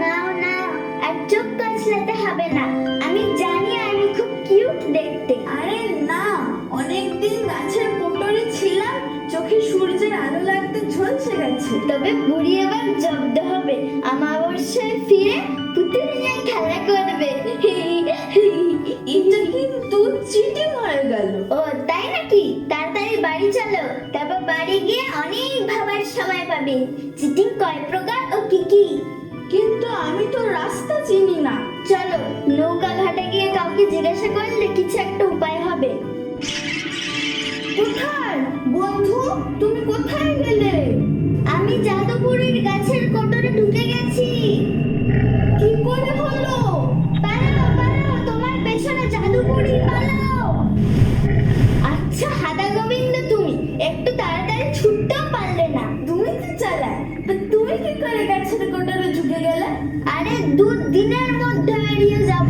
নাও নাও, আর চোখ কচলাতে হবে না। আমি জানি আমি খুব কিউট দেখতে। আরে না, অনেকদিন গাছের কোটরে ছিলাম, চোখে সূর্যের আলো লাগতে ঝলসে গেছে। তবে বুড়ি এবার জব্দ হবে, আমাবস্যায় ফিরে পুতুল নিয়ে খেলা করবে। এটা কিন্তু চিটিং হয়ে গেল। ও তাই নাকি? তাড়াতাড়ি বাড়ি চলো, তারপর বাড়ি গিয়ে অনেক ভাবার সময় পাবে চিটিং কয় প্রকার ও কি কি। কিন্তু আমি তো রাস্তা চিনি না। চলো, নৌকা ঘাটে গিয়ে কাউকে জিজ্ঞাসা করলে কিছু একটা উপায় হবে। কোথায় বন্ধু, তুমি কোথায় গেলে? আমি জাদুপুরীর গাছের কোটরে ঢুকে গেছি। কি করে হলো? পালাও পালাও, তোমার পেছনে জাদুপুরী, পালাও। আচ্ছা হাদা গোবিন্দ, তুমি একটু তাড়াতাড়ি ছুটতেও পারলে না। তুমি কি চালায়? তা তুমি কি করে গাছের কোটরে ঢুকে গেলে? আরে 2 দিনের মধ্যে বেরিয়ে যাব।